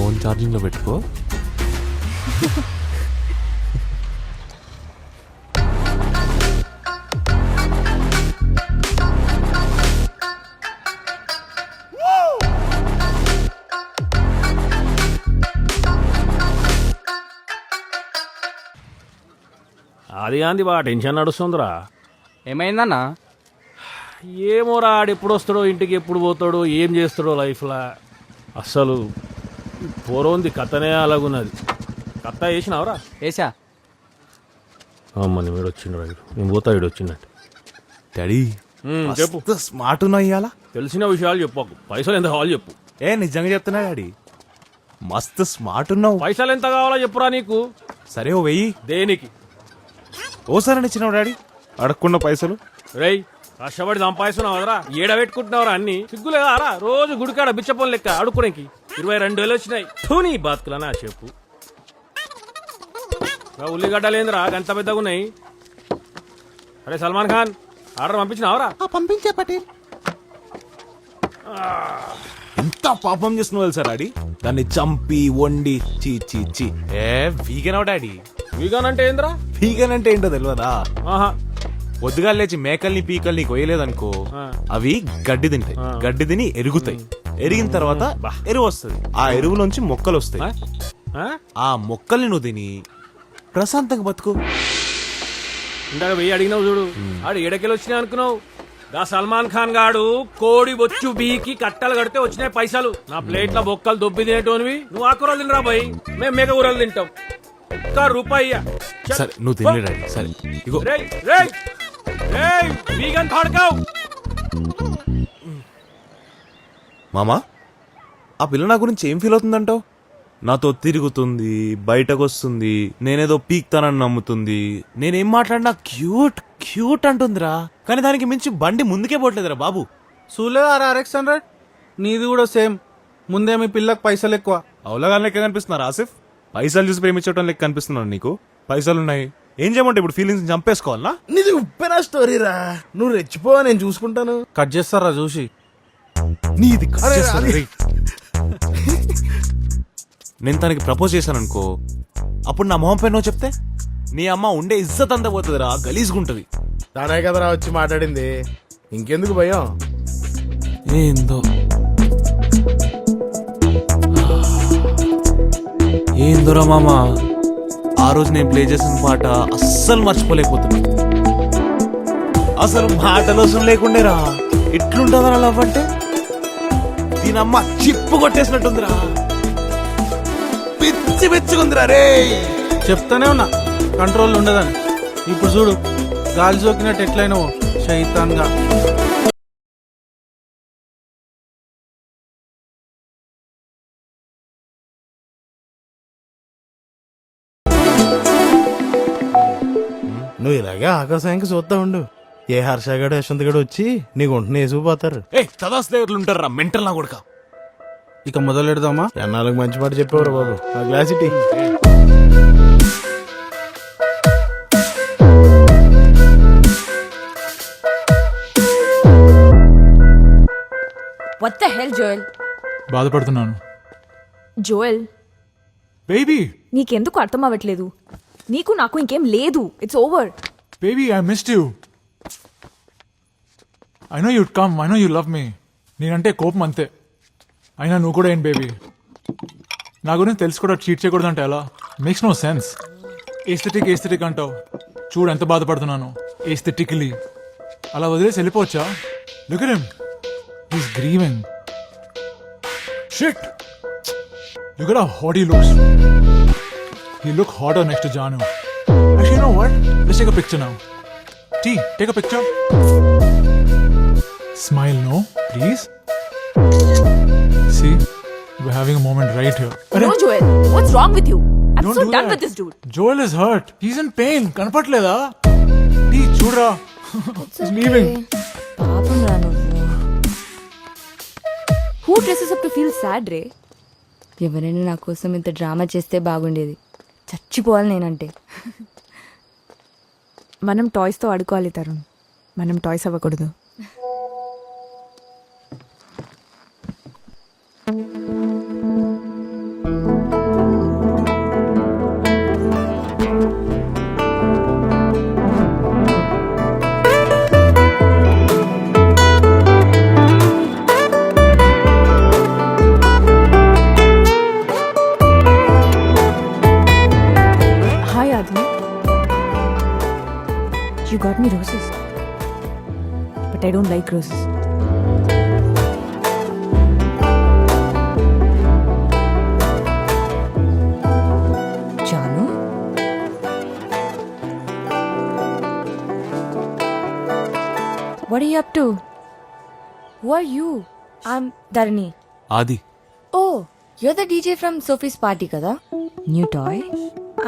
Phone ఛార్జింగ్లో పెట్టుకో. అది గాంధీ బా టెన్షన్ నడుస్తుందిరా. ఏమైందన్నా? ఏమోరా ఆడు ఎప్పుడు వస్తాడో ఇంటికి, ఎప్పుడు పోతాడో, ఏం చేస్తాడో లైఫ్లో. అస్సలు పోరోంది కథనే అలాగున్నది. కథ వేసినావురా? ఏసా. అమ్మని వీడు వచ్చిండు రైడు, నేను పోతా వీడు వచ్చిందంటే. డాడీ చెప్పు. స్మార్ట్ ఉన్నావు ఇవాళ. తెలిసిన విషయాలు చెప్పకు, పైసలు ఎంత కావాలో చెప్పు. నిజంగా చెప్తున్నా డాడీ, మస్తు స్మార్ట్ ఉన్నావు. పైసలు ఎంత కావాలో చెప్పురా నీకు. సరే ఓ 1000. దేనికి? ఓసారి ఇచ్చినావు డాడీ, అడగకుండా పైసలు. రేయ్ కష్టపడి సంపాదిస్తున్నావు కదరా, ఏడబెట్టుకుంటున్నావురా అన్ని. సిగ్గులేదారా రోజు గుడికాడ బిచ్చపొన్ లెక్క అడుక్కోడానికి 22,000 వచ్చినాయి. నీ బాతుకులనా చెప్పు. ఉల్లిగడ్డలేందిరా గంత పెద్దగా ఉన్నాయి? అరే సల్మాన్ ఖాన్ ఆర్డర్ పంపించినావరా? పంపించే పటేల్. ఎంత పాపం చేస్తున్నావు తెలుసా డాడీ, దాన్ని చంపి వండి చీ చీ చీ. Vegan daddy. వీగన్ అంటే ఏందిరా? వీగన్ అంటే ఏంటో తెలియదా? ఆహా. పొద్దుగా లేచి మేకల్ని పీకల్ని కొయ్యలేదనుకో, అవి గడ్డి తింటాయి. గడ్డి తిని ఎరుగుతాయి. ఎరిగిన తర్వాత ఎరువు వస్తుంది. ఆ ఎరువులోంచి మొక్కలు వస్తాయి. ఆ మొక్కల్ని నువ్వు తిని ప్రశాంతంగా బతుకు. ఇందాక వెయ్యి అడిగినావు చూడు, ఆడు ఏడకెళ్ళి వచ్చినాయి అనుకున్నావు? దా సల్మాన్ ఖాన్ గాడు కోడి బొచ్చు బీకి కట్టలు కడితే వచ్చినాయి పైసలు. నా ప్లేట్ లో బొక్కలు దొబ్బి తినేటోనివి నువ్వు ఆ కూరలు తినరా పోయి, మేము మేక కూరలు తింటాం. ఒక్క రూపాయి. సరే నువ్వు తినలే డాడీ. సరే ఇగో. వీగన్ థాడ్కావ్. మామా, ఆ పిల్ల నా గురించి ఏం ఫీల్ అవుతుందంటావు? నాతో తిరుగుతుంది, బయటకు వస్తుంది, నేనేదో పీక్తానని నమ్ముతుంది. నేనేం మాట్లాడినా క్యూట్ క్యూట్ అంటుందిరా. కానీ దానికి మించి బండి ముందుకే పోవట్లేదురా బాబు. చూలేదారా RX100? నీది కూడా సేమ్. ముందే మీ పిల్లకు పైసలు ఎక్కువ. అవులగా లెక్క కనిపిస్తున్నారు ఆసిఫ్. పైసలు చూసి ప్రేమించడం లెక్క కనిపిస్తున్నాను నీకు. పైసలు ఉన్నాయి, ఏం చేయమంటే ఇప్పుడు ఫీలింగ్స్ చంపేసుకోవాలనా? నీది ఉప్పెనా స్టోరీరా, నువ్వు రెచ్చిపో, నేను చూసుకుంటాను. కట్ చేస్తారా చూసి? నీది నేను తనకి ప్రపోజ్ చేశాను అనుకో, అప్పుడు నా మొహం పైన చెప్తే నీ అమ్మ ఉండే ఇజ్జత్ అంతా పోతుందిరా, గలీజ్గుంటది. తానే కదరా వచ్చి మాట్లాడింది, ఇంకెందుకు భయం? ఏందో ఏందోరా మామ, ఆ రోజు నేను ప్లే చేసిన పాట అస్సలు మర్చిపోలేకపోతున్నా. అసలు మాటలు అవసరం లేకుండేరా. ఎట్లుంటుందా లవ్ అంటే? దీనమ్మ చిప్పు కొట్టేసినట్టుందిరా, పిచ్చి పిచ్చుకుందిరా రే. చెప్తానే ఉన్నా కంట్రోల్ ఉండదని. ఇప్పుడు చూడు గాలి సోకినట్టు ఎట్లయినావో శైతాన్గా. నువ్వు ఇలాగే ఆకాశానికి చూస్తా ఉండు. ఏ హర్షగాడు యశ్వంత్ గడు వచ్చి నీకు ఉంటున్న వేసుకుపోతారు. తదాస్లేర్లు ఉంటారా మెంటల్ నా కొడుక. ఇక మొదలెడదామా? ఎన్నాళ్ళకి మంచి మాట చెప్పేవారు బాబు. ఆ గ్లాస్ ఇటీ. What the hell, Joel? బాధపడుతున్నాను. జోయల్, బేబీ నీకెందుకు అర్థం అవ్వట్లేదు? నీకు నాకు ఇంకేం లేదు. It's over. Baby I missed you. I know you'd come, I know you love మీ. నేనంటే కోపం అంతే. అయినా నువ్వు కూడా ఏంటి బేబీ, నా గురించి తెలిసి కూడా చీట్ చేయకూడదు అంటే ఎలా? Makes no sense. ఏస్థెటిక్ అంటావు, చూడు ఎంత బాధపడుతున్నాను. ఏస్థెటికలీ అలా వదిలేసి వెళ్ళిపోవచ్చా? Look at him, he's grieving. Shit, look at how hot he looks. He look hotter next to Janu. Actually, you know what? Let's take a picture now. T, take a picture. Smile, no, please. See, we're having a moment right here. No, Joel. What's wrong with you? I'm Don't so do done that. with this dude. Joel is hurt. He's in pain. Kanapatleda. T, chudra. He's leaving. పాపం రా నువ్వు. Who dresses up to feel sad, రే? ఎవరైనా నా కోసం ఇంత drama చేస్తే బాగుండేది. చచ్చిపోవాలి నేనంటే. మనం టాయ్స్తో ఆడుకోవాలి తరుణ్, మనం టాయ్స్ అవ్వకూడదు. I don't like roses. Jaanu What are you up to? Who are you? I'm Dharani. ఆది Oh, you're the DJ from Sophie's party, kada? New toy?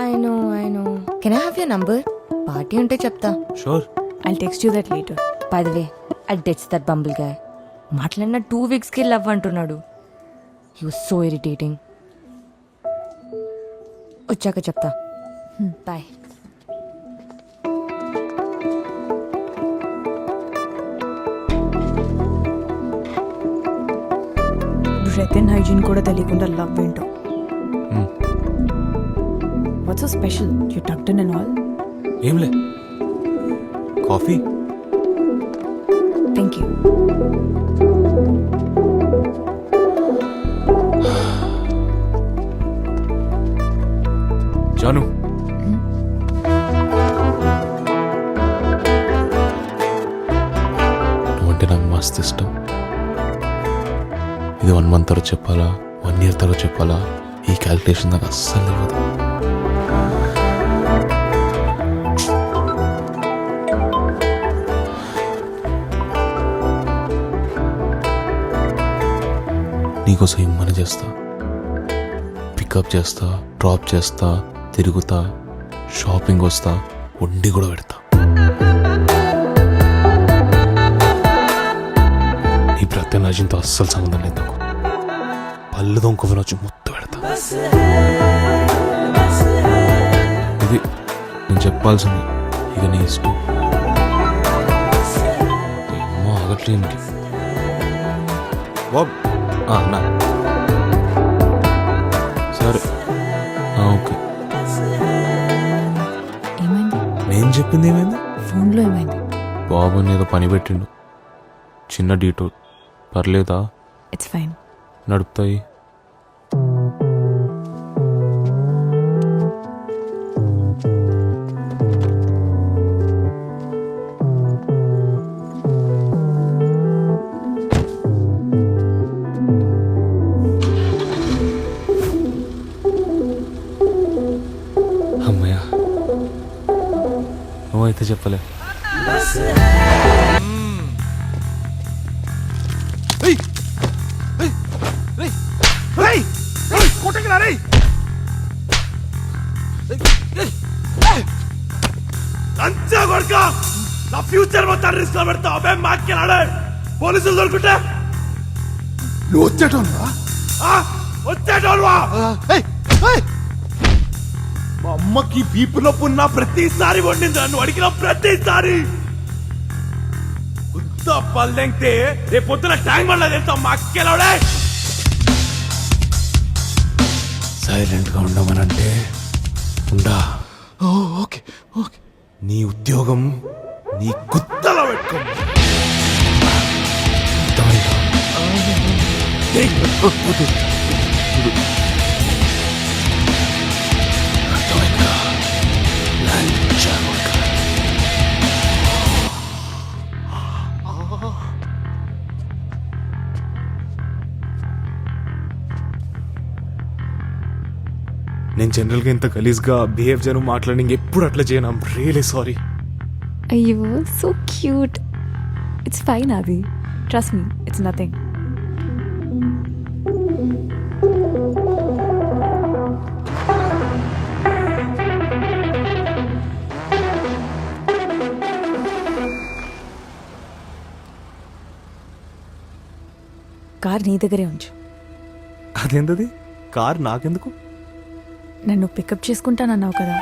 I know. Can I have your number? Party unte chapta. Sure. I'll text you that later. By the way, I ditched that bumble guy. మాట్లాడిన 2 weeks కి love అంటున్నాడు. He was so irritating. వచ్చాక చెప్తా. Bye. Breath and hygiene కూడా తెలియకుండా love ఏంటో. What's so special? You tucked in and all. ఏంలే, coffee. Thank you. జాను, నువ్వంటే నాకు మస్తు ఇష్టం. ఇది 1 month తర్వాత చెప్పాలా, 1 year తర్వాత చెప్పాలా, ఈ క్యాల్కులేషన్ నాకు అస్సలు తెలియదు. నీకోసం ఏమని చేస్తా, పికప్ చేస్తా, డ్రాప్ చేస్తా, తిరుగుతా, షాపింగ్ వస్తా, వండి కూడా పెడతా. నీ ప్రత్యనాజంతో అస్సలు సంబంధం లేదు నాకు. పళ్ళు దొంగని వచ్చి ముత్తు పెడతా. ఇది నేను చెప్పాల్సింది. ఇక నీ ఇష్టం. ఏమో ఆగట్లేదు. బాబ్ అన్నా సరే, ఓకే. ఏమైంది? నేను చెప్పింది ఏమైంది? ఫోన్లో ఏమైంది? బాబు ఏదో పని పెట్టిండు, చిన్న డీటోర్. పర్లేదా? It's fine. నడుపుతాయి. అమ్మయ్యా, నువ్వైతే చెప్పలే. నా ఫ్యూచర్ మొత్తం రిస్క్ లో పెడతా. అబ్బాయి మాట్లాడే పోలీసులు దొరుకుంటే నువ్వు వచ్చేటోన్వా? వచ్చేటోల్వా? మా అమ్మకి బీపు నొప్పి ఉన్న ప్రతిసారి వండింది, నన్ను అడిగిన ప్రతిసారి గుద్ద పల్లెంగితే రేపు పొద్దున ట్యాంక్ బండ్లో తెలుస్తాం. మా అక్కెలవడే సైలెంట్ గా ఉండమనంటే ఉండా. Okay okay. నీ ఉద్యోగం నీ గుత్తలో పెట్టుకో. అర్థమైందా? అర్థమైందా? లంచా కొడుకా. నేను జనరల్గా ఇంత గలీజ్గా బిహేవ్ చేయను, మాట్లాడి ఎప్పుడు అట్లా చేయను. I'm really sorry. అయ్యో, సో క్యూట్. ఇట్స్ ఫైన్ అది. Trust me, it's nothing. Car నీ దగ్గరే ఉంచు. అదేంటది? కార్ నాకెందుకు? నన్ను పికప్ చేసుకుంటానన్నావు కదా.